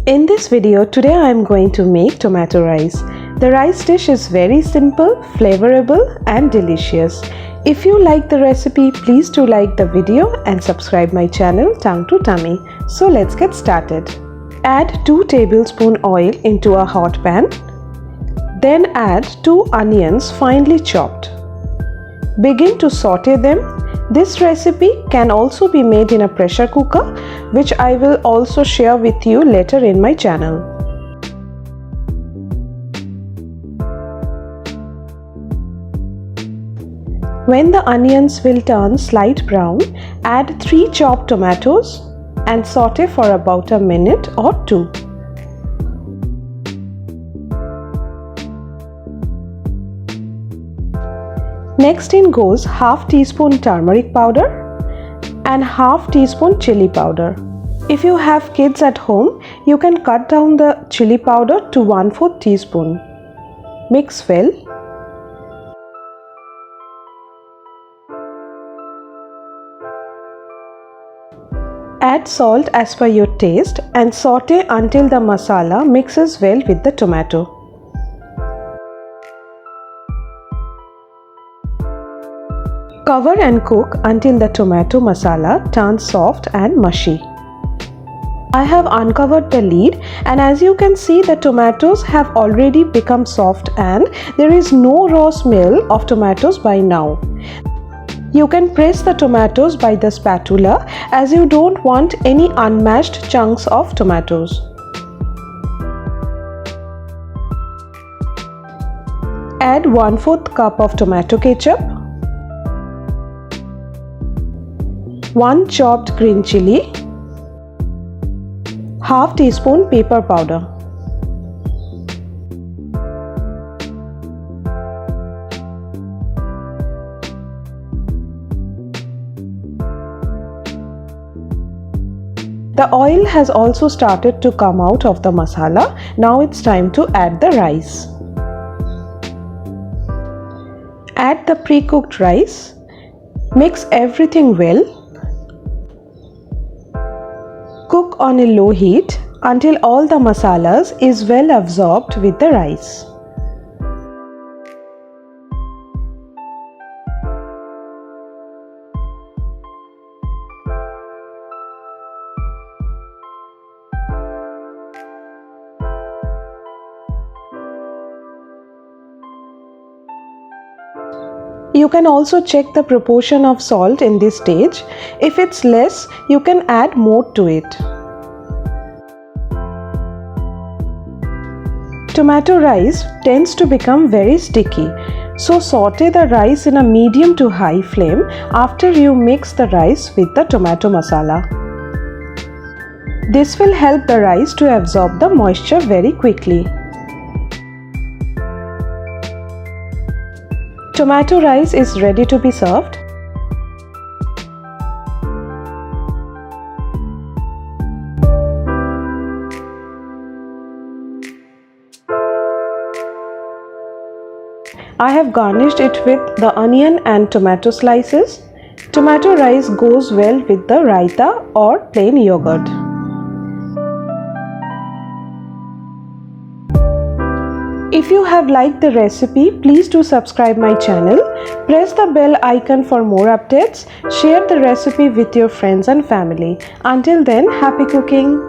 In this video, today I am going to make tomato rice. The rice dish is very simple, flavorable and delicious. If you like the recipe, please do like the video and subscribe my channel Tongue to Tummy. So let's get started. Add 2 tablespoons oil into a hot pan. Then add 2 onions finely chopped. Begin to saute them. This recipe can also be made in a pressure cooker, which I will also share with you later in my channel. When the onions will turn slight brown, add 3 chopped tomatoes and saute for about a minute or 2. Next in goes half teaspoon turmeric powder and half teaspoon chilli powder. If you have kids at home, you can cut down the chilli powder to 1/4 teaspoon. Mix well. Add salt as per your taste and saute until the masala mixes well with the tomato. Cover and cook until the tomato masala turns soft and mushy. I have uncovered the lid, and as you can see, the tomatoes have already become soft and there is no raw smell of tomatoes by now. You can press the tomatoes by the spatula as you don't want any unmashed chunks of tomatoes. Add 1/4 cup of tomato ketchup, 1 chopped green chilli, half teaspoon pepper powder. The oil has also started to come out of the masala. Now it's time to add the rice. Add the pre-cooked rice. Mix everything well. Cook on a low heat until all the masalas is well absorbed with the rice. You can also check the proportion of salt in this stage. If it's less, you can add more to it. Tomato rice tends to become very sticky, so saute the rice in a medium to high flame after you mix the rice with the tomato masala. This will help the rice to absorb the moisture very quickly. Tomato rice is ready to be served. I have garnished it with the onion and tomato slices. Tomato rice goes well with the raita or plain yogurt. If you have liked the recipe, please do subscribe my channel. Press the bell icon for more updates. Share the recipe with your friends and family. Until then, happy cooking!